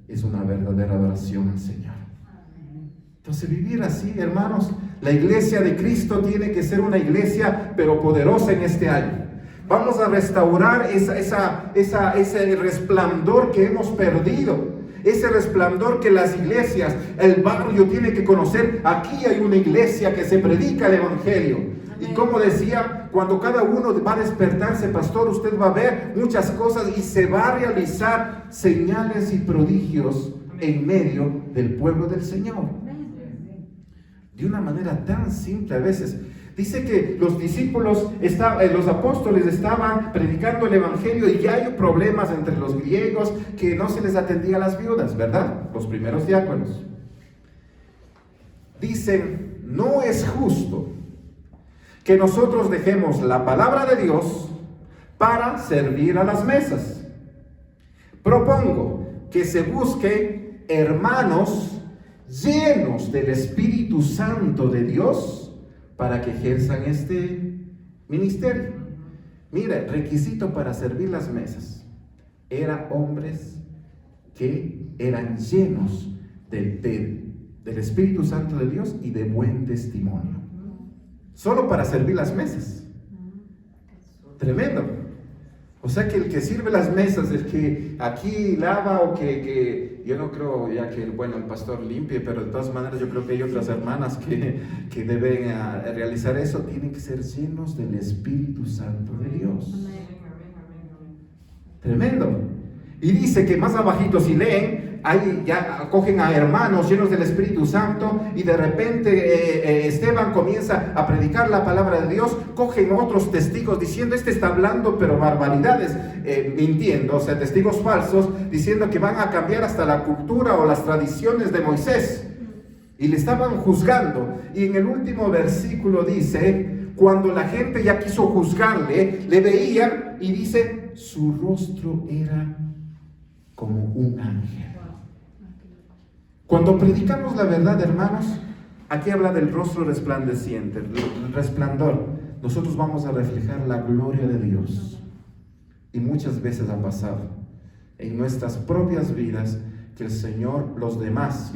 es una verdadera adoración al Señor. Entonces vivir así, hermanos, la iglesia de Cristo tiene que ser una iglesia pero poderosa en este año. Vamos a restaurar ese resplandor que hemos perdido, ese resplandor que las iglesias, el barrio tiene que conocer. Aquí hay una iglesia que se predica el evangelio. Y como decía, cuando cada uno va a despertarse, pastor, usted va a ver muchas cosas y se va a realizar señales y prodigios en medio del pueblo del Señor. De una manera tan simple a veces. Dice que los discípulos, los apóstoles estaban predicando el evangelio y ya hay problemas entre los griegos, que no se les atendía a las viudas, ¿verdad? Los primeros diáconos. Dicen, no es justo que nosotros dejemos la palabra de Dios para servir a las mesas. Propongo que se busque hermanos llenos del Espíritu Santo de Dios para que ejerzan este ministerio. Mira, requisito para servir las mesas era hombres que eran llenos del Espíritu Santo de Dios y de buen testimonio. Solo para servir las mesas. Tremendo. O sea que el que sirve las mesas, el que aquí lava o que yo no creo ya que, bueno, el pastor limpie, pero de todas maneras yo creo que hay otras hermanas que deben realizar eso, tienen que ser llenos del Espíritu Santo de Dios. Tremendo. Y dice que más abajito si leen, ahí ya acogen a hermanos llenos del Espíritu Santo y de repente Esteban comienza a predicar la palabra de Dios, cogen otros testigos diciendo, este está hablando pero barbaridades, mintiendo, o sea, testigos falsos, diciendo que van a cambiar hasta la cultura o las tradiciones de Moisés. Y le estaban juzgando. Y en el último versículo dice, cuando la gente ya quiso juzgarle, le veían y dice, su rostro era como un ángel. Cuando predicamos la verdad, hermanos, aquí habla del rostro resplandeciente, el resplandor. Nosotros vamos a reflejar la gloria de Dios. Y muchas veces ha pasado en nuestras propias vidas que el Señor, los demás,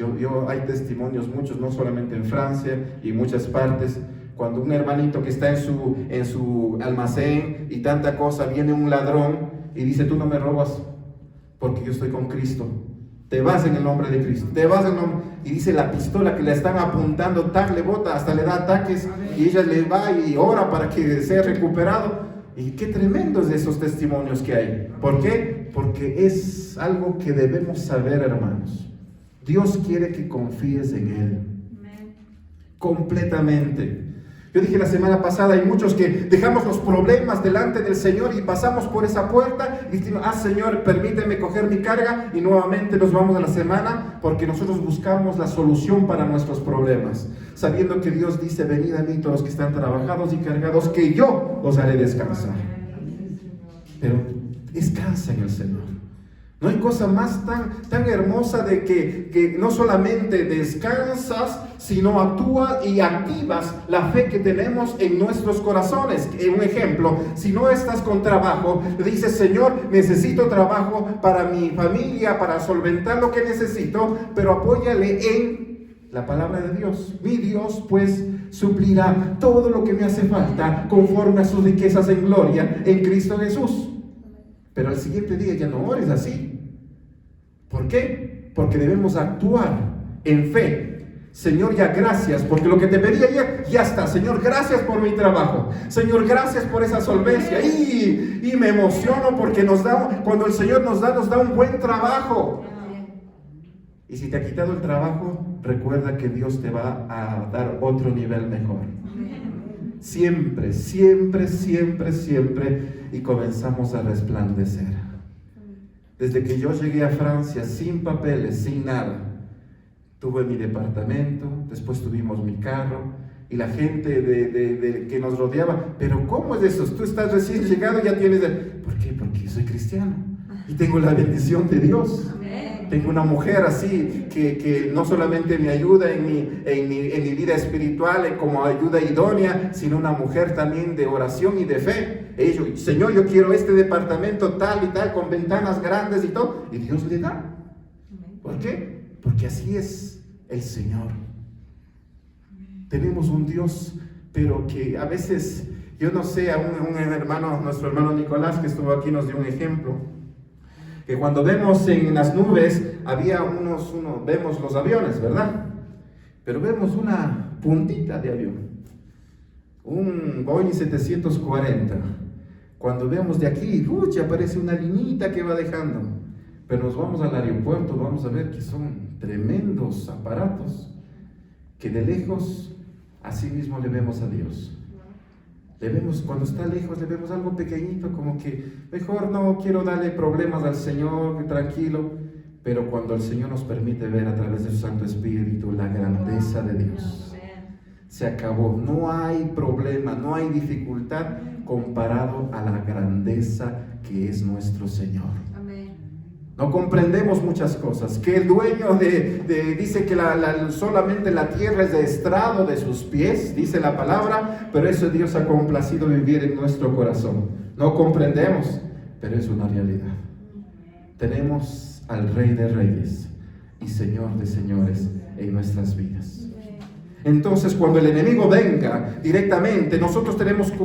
hay testimonios muchos, no solamente en Francia y en muchas partes, cuando un hermanito que está en su almacén y tanta cosa, viene un ladrón y dice, tú no me robas porque yo estoy con Cristo. Te vas en el nombre de Cristo, te vas en el nombre, y dice la pistola que le están apuntando, le bota, hasta le da ataques, y ella le va y ora para que sea recuperado. Y qué tremendos esos testimonios que hay. ¿Por qué? Porque es algo que debemos saber, hermanos. Dios quiere que confíes en Él. Completamente. Yo dije la semana pasada, hay muchos que dejamos los problemas delante del Señor y pasamos por esa puerta y decimos, Señor, permíteme coger mi carga, y nuevamente nos vamos a la semana porque nosotros buscamos la solución para nuestros problemas, sabiendo que Dios dice, venid a mí todos los que están trabajados y cargados, que yo os haré descansar. Pero descansa en el Señor. No hay cosa más tan hermosa de que no solamente descansas, sino actúas y activas la fe que tenemos en nuestros corazones. Un ejemplo, si no estás con trabajo, dices, Señor, necesito trabajo para mi familia, para solventar lo que necesito, pero apóyale en la palabra de Dios. Mi Dios, pues, suplirá todo lo que me hace falta conforme a sus riquezas en gloria en Cristo Jesús. Pero al siguiente día ya no ores así. ¿Por qué? Porque debemos actuar en fe. Señor, ya gracias, porque lo que te pedí ayer, ya está. Señor, gracias por mi trabajo. Señor, gracias por esa solvencia. Y me emociono porque cuando el Señor nos da un buen trabajo. Y si te ha quitado el trabajo, recuerda que Dios te va a dar otro nivel mejor. Siempre, siempre, siempre, siempre. Y comenzamos a resplandecer. Desde que yo llegué a Francia sin papeles, sin nada, tuve mi departamento, después tuvimos mi carro, y la gente que nos rodeaba, pero ¿cómo es eso? Tú estás recién llegado y ya tienes... ¿Por qué? Porque soy cristiano y tengo la bendición de Dios. Tengo una mujer así que no solamente me ayuda en mi vida espiritual como ayuda idónea, sino una mujer también de oración y de fe. Señor, yo quiero este departamento tal y tal, con ventanas grandes y todo, y Dios le da. ¿Por qué? Porque así es el Señor. Tenemos un Dios, pero que a veces, yo no sé, a un hermano, nuestro hermano Nicolás, que estuvo aquí, nos dio un ejemplo, que cuando vemos en las nubes, vemos los aviones, ¿verdad? Pero vemos una puntita de avión, un Boeing 740. Cuando vemos de aquí, aparece una liñita que va dejando. Pero nos vamos al aeropuerto, vamos a ver que son tremendos aparatos, que de lejos, así mismo le vemos a Dios. Le vemos, cuando está lejos, le vemos algo pequeñito, como que mejor no quiero darle problemas al Señor, tranquilo. Pero cuando el Señor nos permite ver a través de su Santo Espíritu la grandeza de Dios, se acabó. No hay problema, no hay dificultad comparado a la grandeza que es nuestro Señor. No comprendemos muchas cosas, que el dueño dice que solamente la tierra es de estrado de sus pies, dice la palabra, pero eso Dios ha complacido vivir en nuestro corazón. No comprendemos, pero es una realidad. Tenemos al Rey de Reyes y Señor de Señores en nuestras vidas. Entonces, cuando el enemigo venga directamente, nosotros tenemos que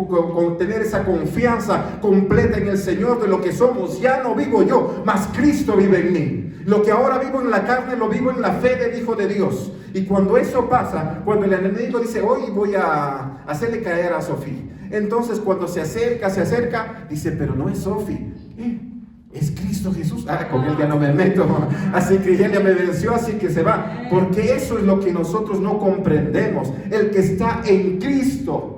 tener esa confianza completa en el Señor de lo que somos. Ya no vivo yo, mas Cristo vive en mí. Lo que ahora vivo en la carne, lo vivo en la fe del Hijo de Dios. Y cuando eso pasa, cuando el enemigo dice, hoy voy a hacerle caer a Sofía. Entonces, cuando se acerca, dice, pero no es Sofía. Es Cristo Jesús. Con él ya no me meto. Así que él ya me venció, así que se va. Porque eso es lo que nosotros no comprendemos. El que está en Cristo.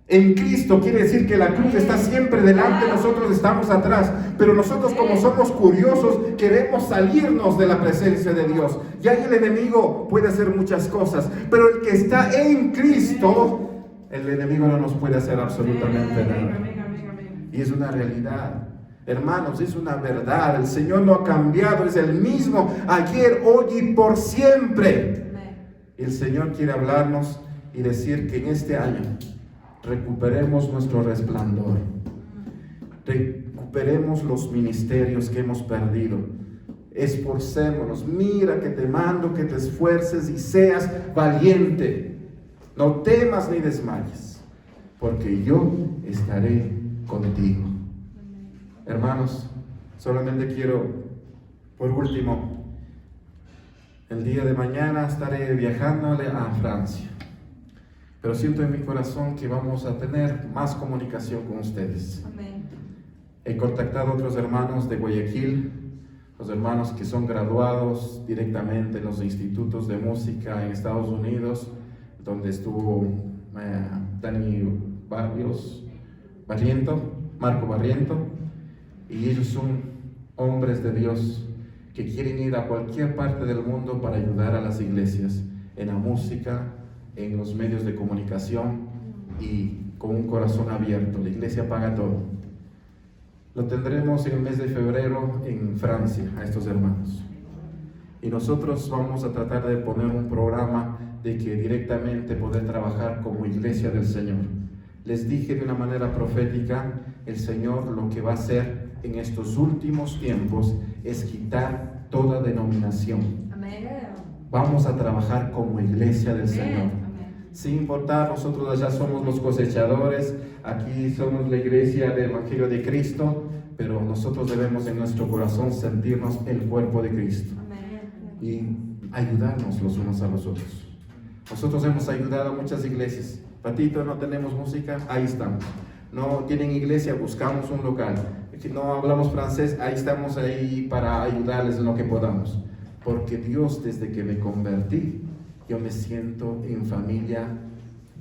En Cristo quiere decir que la cruz está siempre delante, nosotros estamos atrás. Pero nosotros, como somos curiosos, queremos salirnos de la presencia de Dios. Y ahí el enemigo puede hacer muchas cosas. Pero el que está en Cristo, el enemigo no nos puede hacer absolutamente nada. Y es una realidad. Hermanos, es una verdad. El Señor no ha cambiado, es el mismo ayer, hoy y por siempre. El Señor quiere hablarnos y decir que en este año recuperemos nuestro resplandor, recuperemos los ministerios que hemos perdido, esforcémonos. Mira que te mando que te esfuerces y seas valiente, no temas ni desmayes, porque yo estaré contigo. Hermanos, solamente quiero, por último, el día de mañana estaré viajando a Francia, pero siento en mi corazón que vamos a tener más comunicación con ustedes. Amén. He contactado a otros hermanos de Guayaquil, los hermanos que son graduados directamente en los institutos de música en Estados Unidos, donde estuvo Marco Barriento. Y ellos son hombres de Dios que quieren ir a cualquier parte del mundo para ayudar a las iglesias en la música, en los medios de comunicación y con un corazón abierto. La iglesia paga todo. Lo tendremos en el mes de febrero en Francia a estos hermanos. Y nosotros vamos a tratar de poner un programa de que directamente poder trabajar como iglesia del Señor. Les dije de una manera profética, el Señor lo que va a hacer en estos últimos tiempos es quitar toda denominación. Amén. Vamos a trabajar como iglesia del Señor. Amén. Sin importar, nosotros allá somos los cosechadores, aquí somos la iglesia del Evangelio de Cristo, pero nosotros debemos en nuestro corazón sentirnos el cuerpo de Cristo. Amén. Y ayudarnos los unos a los otros. Nosotros hemos ayudado a muchas iglesias. Patito, no tenemos música, ahí estamos. No tienen iglesia, buscamos un local. Si no hablamos francés, ahí estamos ahí para ayudarles en lo que podamos. Porque Dios, desde que me convertí, yo me siento en familia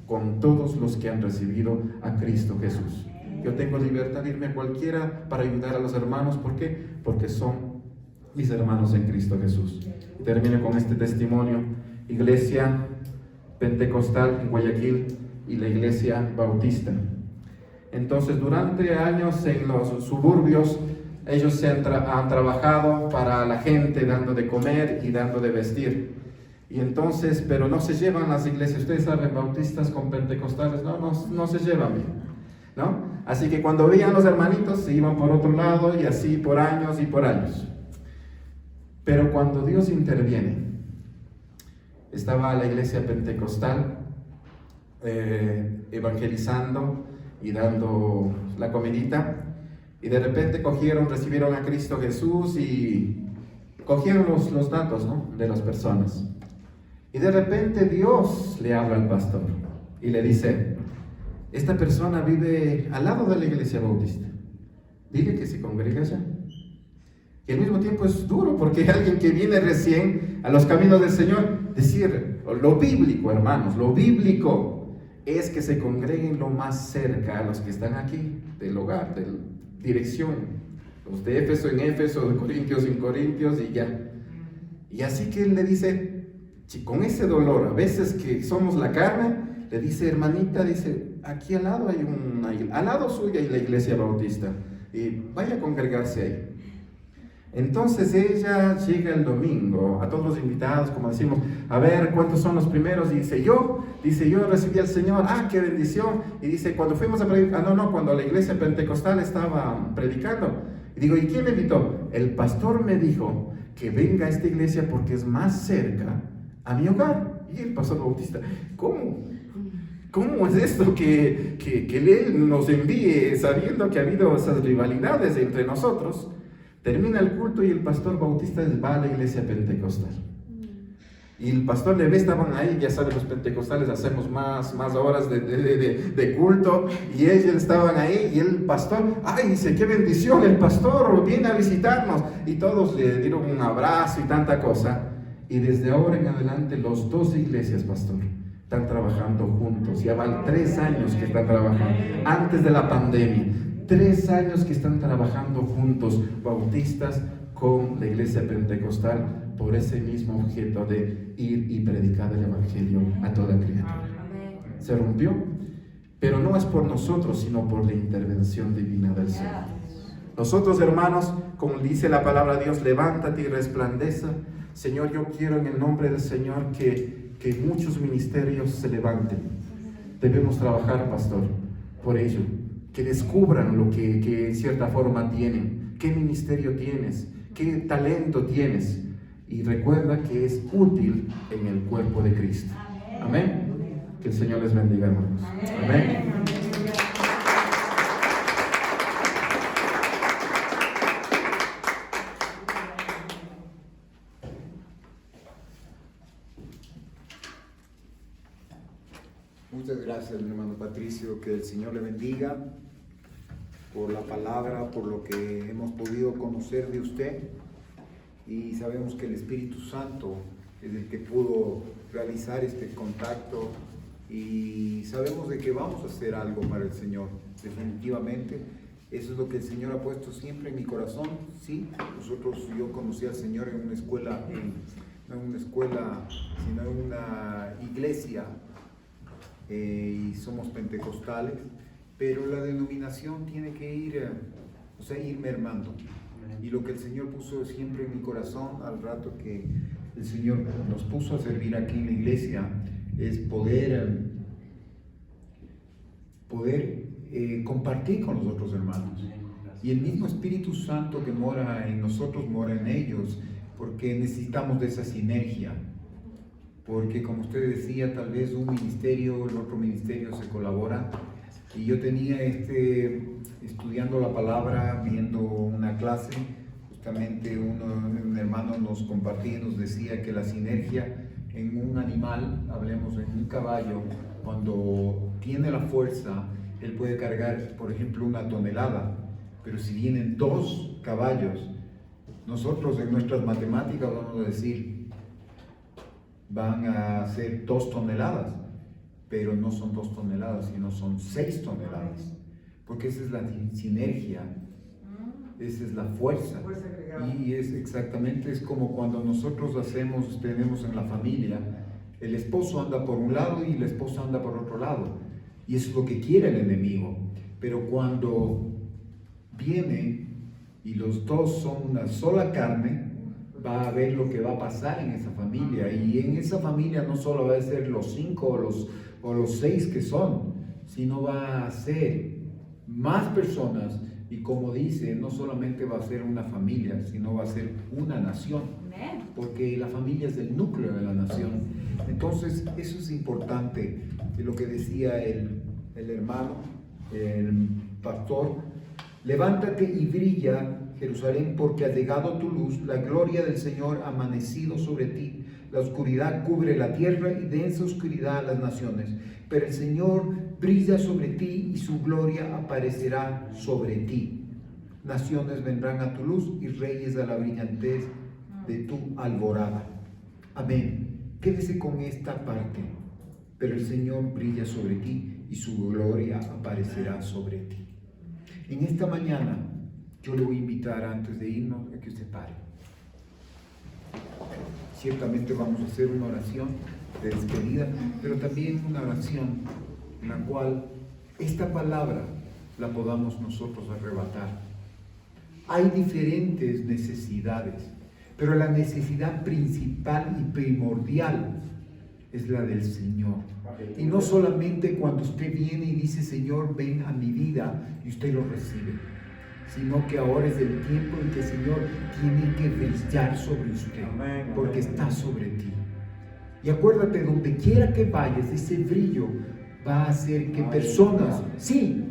con todos los que han recibido a Cristo Jesús. Yo tengo libertad de irme a cualquiera para ayudar a los hermanos. ¿Por qué? Porque son mis hermanos en Cristo Jesús. Y termino con este testimonio. Iglesia Pentecostal en Guayaquil y la Iglesia Bautista. Entonces, durante años en los suburbios, ellos se han trabajado para la gente, dando de comer y dando de vestir. Y entonces, pero no se llevan las iglesias. Ustedes saben, bautistas con pentecostales, no se llevan bien, ¿no? Así que cuando veían los hermanitos, se iban por otro lado y así por años y por años. Pero cuando Dios interviene, estaba la iglesia pentecostal evangelizando y dando la comidita, y de repente recibieron a Cristo Jesús y cogieron los datos, ¿no?, de las personas. Y de repente Dios le habla al pastor y le dice: esta persona vive al lado de la iglesia bautista, dile que se congrega allá. Y al mismo tiempo es duro, porque alguien que viene recién a los caminos del Señor, decir lo bíblico, hermanos, lo bíblico es que se congreguen lo más cerca a los que están aquí, del hogar, de dirección. Los de Éfeso en Éfeso, de Corintios en Corintios y ya. Y así que él le dice, con ese dolor, a veces que somos la carne, le dice: hermanita, dice, aquí al lado al lado suyo hay la iglesia bautista, y vaya a congregarse ahí. Entonces ella llega el domingo, a todos los invitados, como decimos, a ver cuántos son los primeros, y dice, yo recibí al Señor, qué bendición. Y dice, cuando fuimos a predicar, cuando la iglesia pentecostal estaba predicando, Y digo, ¿y quién me invitó? El pastor me dijo que venga a esta iglesia porque es más cerca a mi hogar. Y el pastor Bautista, ¿cómo? ¿Cómo es esto que él nos envíe sabiendo que ha habido esas rivalidades entre nosotros? Termina el culto y el pastor Bautista va a la iglesia pentecostal. Y el pastor Levé estaban ahí, ya saben, los pentecostales hacemos más horas de culto, y ellos estaban ahí, y el pastor, ay, dice, qué bendición, el pastor viene a visitarnos, y todos le dieron un abrazo y tanta cosa. Y desde ahora en adelante, los dos iglesias, pastor, están trabajando juntos. Ya van 3 años que están trabajando, antes de la pandemia, 3 años que están trabajando juntos, bautistas con la iglesia pentecostal, por ese mismo objeto de ir y predicar el evangelio a toda criatura. Se rompió, pero no es por nosotros, sino por la intervención divina del Señor. Nosotros, hermanos, como dice la palabra de Dios, levántate y resplandeza. Señor, yo quiero en el nombre del Señor que muchos ministerios se levanten. Debemos trabajar, pastor, por ello, que descubran lo que en cierta forma tienen. ¿Qué ministerio tienes? ¿Qué talento tienes? Y recuerda que es útil en el cuerpo de Cristo. Amén. Que el Señor les bendiga, hermanos. Amén. Muchas gracias, mi hermano Patricio. Que el Señor le bendiga por la palabra, por lo que hemos podido conocer de usted. Y sabemos que el Espíritu Santo es el que pudo realizar este contacto, y sabemos de que vamos a hacer algo para el Señor, definitivamente. Eso es lo que el Señor ha puesto siempre en mi corazón. Sí, yo conocí al Señor en una escuela, no en una escuela, sino en una iglesia, y somos pentecostales, pero la denominación tiene que ir mermando. Y lo que el Señor puso siempre en mi corazón, al rato que el Señor nos puso a servir aquí en la iglesia, es poder compartir con los otros hermanos. Y el mismo Espíritu Santo que mora en nosotros, mora en ellos, porque necesitamos de esa sinergia. Porque como usted decía, tal vez un ministerio, el otro ministerio se colabora. Y yo tenía estudiando la palabra, viendo una clase, justamente un hermano nos compartía y nos decía que la sinergia en un animal, hablemos en un caballo, cuando tiene la fuerza, él puede cargar, por ejemplo, 1 tonelada, pero si vienen 2 caballos, nosotros en nuestras matemáticas vamos a decir, van a ser 2 toneladas, pero no son 2 toneladas, sino son 6 toneladas. Porque esa es la sinergia, esa es la fuerza. Y es como cuando nosotros tenemos en la familia, el esposo anda por un lado y la esposa anda por otro lado. Y eso es lo que quiere el enemigo. Pero cuando viene y los dos son una sola carne, va a ver lo que va a pasar en esa familia. Y en esa familia no solo va a ser los 5 o los 6 que son, sino va a ser más personas, y como dice, no solamente va a ser una familia, sino va a ser una nación, porque la familia es el núcleo de la nación. Entonces eso es importante, lo que decía el hermano, el pastor: levántate y brilla, Jerusalén, porque ha llegado tu luz, la gloria del Señor ha amanecido sobre ti. La oscuridad cubre la tierra y densa oscuridad a las naciones, pero el Señor brilla sobre ti y su gloria aparecerá sobre ti. Naciones vendrán a tu luz y reyes a la brillantez de tu alborada. Amén. Quédese con esta parte. Pero el Señor brilla sobre ti y su gloria aparecerá sobre ti. En esta mañana yo le voy a invitar, antes de irnos, a que usted pare. Ciertamente vamos a hacer una oración de despedida, pero también una oración en la cual esta palabra la podamos nosotros arrebatar. Hay diferentes necesidades, pero la necesidad principal y primordial es la del Señor. Y no solamente cuando usted viene y dice: Señor, ven a mi vida, y usted lo recibe. sino que ahora es el tiempo en que el Señor tiene que brillar sobre usted, Amén, porque amén. está sobre ti. Y acuérdate, donde quiera que vayas, ese brillo va a hacer que personas, sí,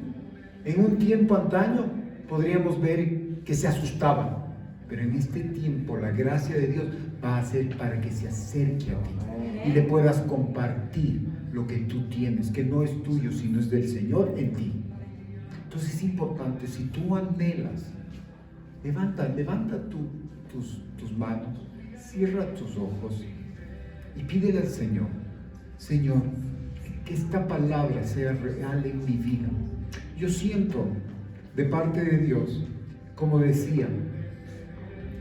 en un tiempo antaño podríamos ver que se asustaban, pero en este tiempo la gracia de Dios va a hacer para que se acerque a ti y le puedas compartir lo que tú tienes, que no es tuyo, sino es del Señor en ti. Entonces es importante, si tú anhelas, levanta tus manos, cierra tus ojos y pídele al Señor, Señor, que esta palabra sea real en mi vida. Yo siento de parte de Dios, como decía,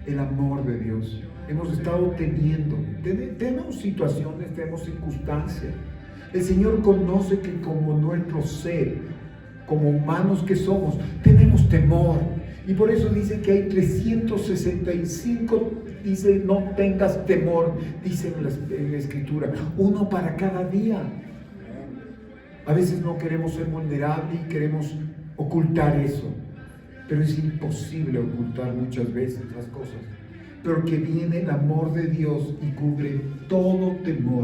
el amor de Dios. Hemos estado tenemos situaciones, tenemos circunstancias. El Señor conoce que como nuestro ser, como humanos que somos, tenemos temor. Y por eso dice que hay 365, dice, no tengas temor, dice en la Escritura, uno para cada día. A veces no queremos ser vulnerables y queremos ocultar eso, pero es imposible ocultar muchas veces las cosas. Pero que viene el amor de Dios y cubre todo temor.